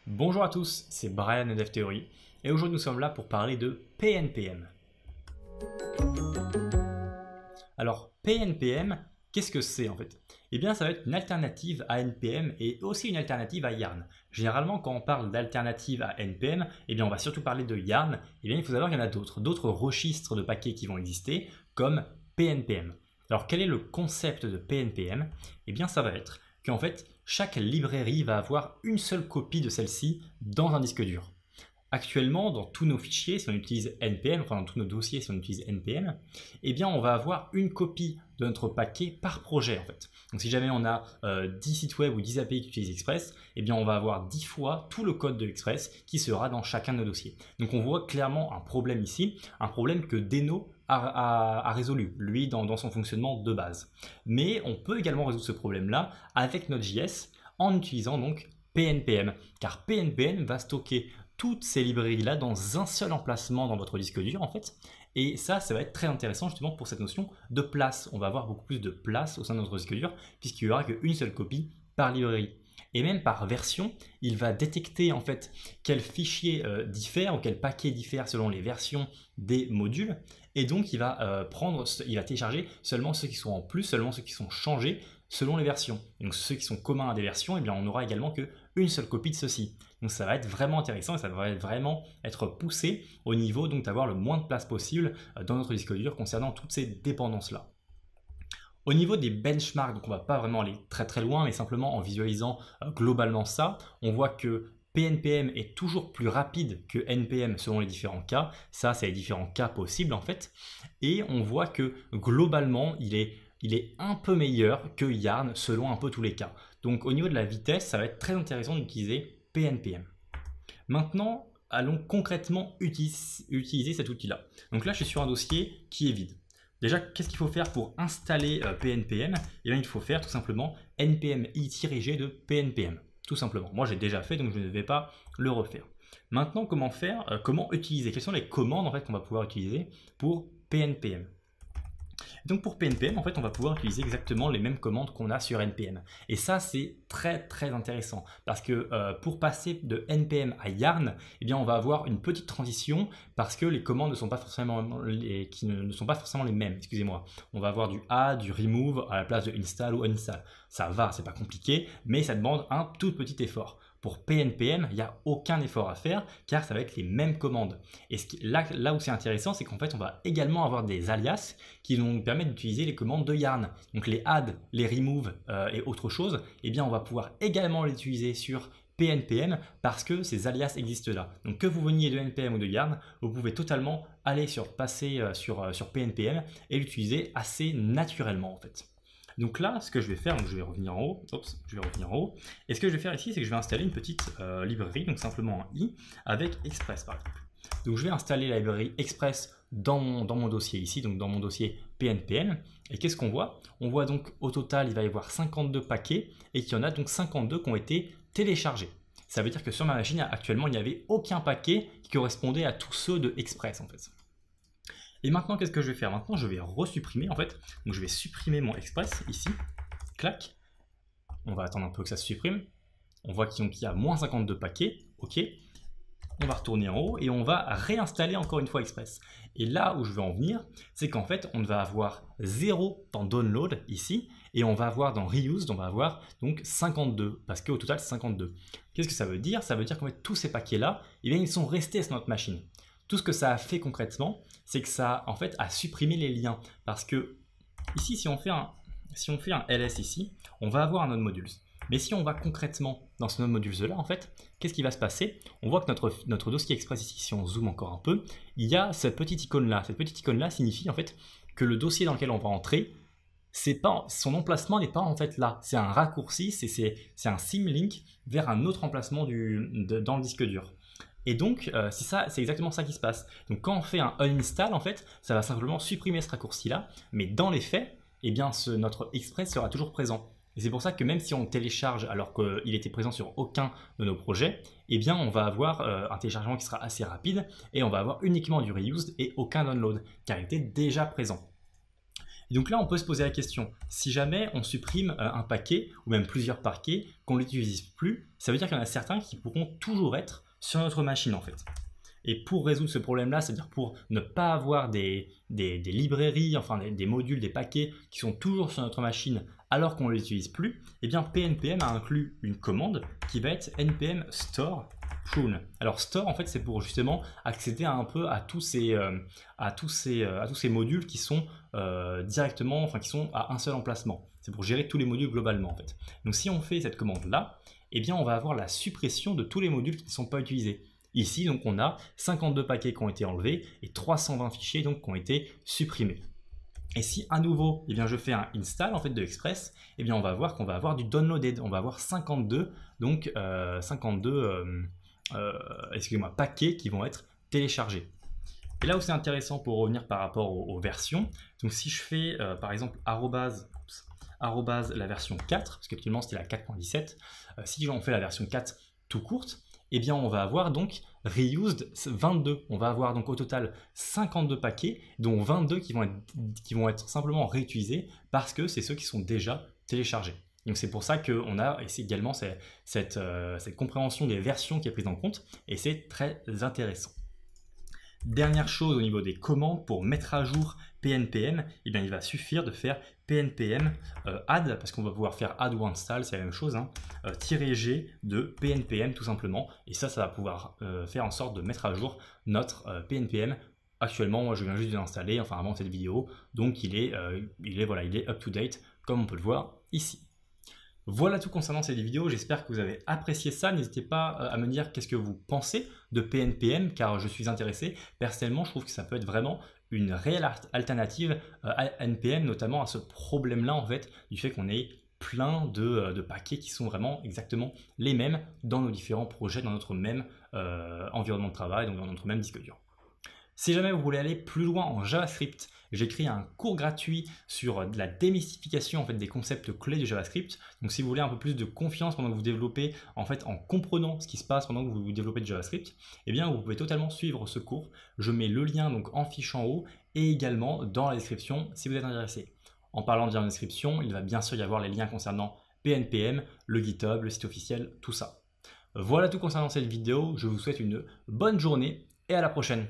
Bonjour à tous, c'est Brian de DevTheory et aujourd'hui nous sommes là pour parler de PNPM. Alors PNPM, qu'est-ce que c'est en fait? Eh bien ça va être une alternative à NPM et aussi une alternative à Yarn. Généralement quand on parle d'alternative à NPM, eh bien on va surtout parler de Yarn. Eh bien il faut savoir qu'il y en a d'autres registres de paquets qui vont exister comme PNPM. Alors quel est le concept de PNPM? Eh bien ça va être qu'en fait chaque librairie va avoir une seule copie de celle-ci dans un disque dur. Actuellement, dans tous nos fichiers, si on utilise NPM, enfin dans tous nos dossiers, si on utilise NPM, eh bien on va avoir une copie de notre paquet par projet en fait. Donc si jamais on a 10 sites web ou 10 API qui utilisent Express, eh bien on va avoir 10 fois tout le code de Express qui sera dans chacun de nos dossiers. Donc on voit clairement un problème ici, un problème que Deno a résolu, lui, dans son fonctionnement de base. Mais on peut également résoudre ce problème-là avec Node.js en utilisant donc PNPM, car PNPM va stocker toutes ces librairies-là dans un seul emplacement dans votre disque dur en fait. Et ça va être très intéressant justement pour cette notion de place. On va avoir beaucoup plus de place au sein de notre disque dur puisqu'il n'y aura qu'une seule copie par librairie. Et même par version, il va détecter en fait quel fichier diffère ou quel paquet diffère selon les versions des modules. Et donc il va télécharger seulement ceux qui sont en plus, seulement ceux qui sont changés selon les versions. Donc ceux qui sont communs à des versions, eh bien, on n'aura également qu'une seule copie de ceci. Donc ça va être vraiment intéressant et ça va vraiment être poussé au niveau d'avoir le moins de place possible dans notre disque dur concernant toutes ces dépendances-là. Au niveau des benchmarks, donc on ne va pas vraiment aller très très loin, mais simplement en visualisant globalement ça, on voit que PNPM est toujours plus rapide que NPM selon les différents cas. Ça, c'est les différents cas possibles en fait. Et on voit que globalement, il est un peu meilleur que Yarn selon un peu tous les cas. Donc au niveau de la vitesse, ça va être très intéressant d'utiliser PNPM. Maintenant, allons concrètement utiliser cet outil-là. Donc là, je suis sur un dossier qui est vide. Déjà, qu'est-ce qu'il faut faire pour installer PNPM? Eh bien, il faut faire tout simplement npm i-g de PNPM. Tout simplement. Moi, j'ai déjà fait, donc je ne vais pas le refaire. Maintenant, comment faire? Comment utiliser? Quelles sont les commandes en fait, qu'on va pouvoir utiliser pour PNPM? Donc pour PNPM, en fait, on va pouvoir utiliser exactement les mêmes commandes qu'on a sur NPM. Et ça, c'est très très intéressant parce que pour passer de NPM à Yarn, eh bien, on va avoir une petite transition parce que les commandes ne sont pas forcément les mêmes. Excusez-moi. On va avoir du add, du remove à la place de install ou uninstall. Ça va, c'est pas compliqué, mais ça demande un tout petit effort. Pour PNPM, il n'y a aucun effort à faire car ça va être les mêmes commandes. Et là où c'est intéressant, c'est qu'en fait, on va également avoir des alias qui vont nous permettre d'utiliser les commandes de Yarn. Donc les add, les remove et autre chose, eh bien, on va pouvoir également les utiliser sur PNPM parce que ces alias existent là. Donc que vous veniez de NPM ou de Yarn, vous pouvez totalement passer sur PNPM et l'utiliser assez naturellement en fait. Donc là, ce que je vais faire, donc je vais revenir en haut, et ce que je vais faire ici, c'est que je vais installer une petite librairie, donc simplement un i, avec Express par exemple. Donc je vais installer la librairie Express dans mon dossier ici, donc dans mon dossier PNPM, et qu'est-ce qu'on voit? On voit donc au total, il va y avoir 52 paquets, et qu'il y en a donc 52 qui ont été téléchargés. Ça veut dire que sur ma machine, actuellement, il n'y avait aucun paquet qui correspondait à tous ceux de Express en fait. Et maintenant, qu'est-ce que je vais faire? Maintenant, je vais resupprimer en fait. Donc, je vais supprimer mon Express ici. Clac. On va attendre un peu que ça se supprime. On voit qu'il y a moins 52 paquets. OK. On va retourner en haut et on va réinstaller encore une fois Express. Et là où je veux en venir, c'est qu'en fait, on va avoir 0 dans Download ici et on va avoir dans Reused, on va avoir donc 52 parce qu'au total, c'est 52. Qu'est-ce que ça veut dire? Ça veut dire qu'en fait, tous ces paquets-là, eh bien, ils sont restés sur notre machine. Tout ce que ça a fait concrètement, c'est que ça en fait a supprimé les liens parce que ici si on fait un ls ici, on va avoir un node modules. Mais si on va concrètement dans ce node modules là en fait, qu'est-ce qui va se passer? On voit que notre dossier Express ici, si on zoome encore un peu, il y a cette petite icône là. Cette petite icône là signifie en fait que le dossier dans lequel on va entrer, son emplacement n'est pas en fait là. C'est un raccourci, c'est un symlink vers un autre emplacement dans le disque dur. Et donc, c'est exactement ça qui se passe. Donc, quand on fait un uninstall, en fait, ça va simplement supprimer ce raccourci-là. Mais dans les faits, eh bien, notre Express sera toujours présent. Et c'est pour ça que même si on télécharge alors qu'il était présent sur aucun de nos projets, eh bien, on va avoir un téléchargement qui sera assez rapide et on va avoir uniquement du reused et aucun download, car il était déjà présent. Et donc là, on peut se poser la question, si jamais on supprime un paquet, ou même plusieurs paquets, qu'on ne l'utilise plus, ça veut dire qu'il y en a certains qui pourront toujours être sur notre machine en fait. Et pour résoudre ce problème-là, c'est-à-dire pour ne pas avoir des librairies, enfin des modules, des paquets qui sont toujours sur notre machine alors qu'on ne l'utilise plus, eh bien PNPM a inclus une commande qui va être npm store prune. Alors store en fait c'est pour justement accéder un peu à tous ces modules qui sont directement, enfin qui sont à un seul emplacement. C'est pour gérer tous les modules globalement en fait. Donc si on fait cette commande là, eh bien on va avoir la suppression de tous les modules qui ne sont pas utilisés. Ici, donc, on a 52 paquets qui ont été enlevés et 320 fichiers donc, qui ont été supprimés. Et si à nouveau, eh bien, je fais un install en fait, de Express, eh bien, on va voir qu'on va avoir du downloaded. On va avoir 52, donc, excusez-moi, paquets qui vont être téléchargés. Et là où c'est intéressant pour revenir par rapport aux versions, donc si je fais par exemple arrobase la version 4, parce qu'actuellement c'était la 4.17, si on fait la version 4 tout courte, eh bien on va avoir donc reused 22. On va avoir donc au total 52 paquets, dont 22 qui vont être simplement réutilisés parce que c'est ceux qui sont déjà téléchargés. Donc c'est pour ça qu'on a et c'est également cette compréhension des versions qui est prise en compte et c'est très intéressant. Dernière chose au niveau des commandes pour mettre à jour PNPM, eh bien, il va suffire de faire PNPM add, parce qu'on va pouvoir faire add ou install, c'est la même chose, hein, -g de PNPM tout simplement. Et ça va pouvoir faire en sorte de mettre à jour notre PNPM. Actuellement, moi je viens juste de l'installer, enfin avant cette vidéo, donc il est up to date comme on peut le voir ici. Voilà tout concernant cette vidéo, j'espère que vous avez apprécié ça. N'hésitez pas à me dire qu'est-ce que vous pensez de PNPM car je suis intéressé. Personnellement, je trouve que ça peut être vraiment une réelle alternative à NPM, notamment à ce problème-là en fait, du fait qu'on ait plein de paquets qui sont vraiment exactement les mêmes dans nos différents projets, dans notre même environnement de travail, donc dans notre même disque dur. Si jamais vous voulez aller plus loin en JavaScript, j'ai créé un cours gratuit sur la démystification en fait, des concepts clés du JavaScript. Donc si vous voulez un peu plus de confiance pendant que vous développez, en fait en comprenant ce qui se passe pendant que vous développez du JavaScript, eh bien vous pouvez totalement suivre ce cours. Je mets le lien donc en fiche en haut et également dans la description si vous êtes intéressé. En parlant de lien en description, il va bien sûr y avoir les liens concernant PNPM, le GitHub, le site officiel, tout ça. Voilà tout concernant cette vidéo. Je vous souhaite une bonne journée et à la prochaine.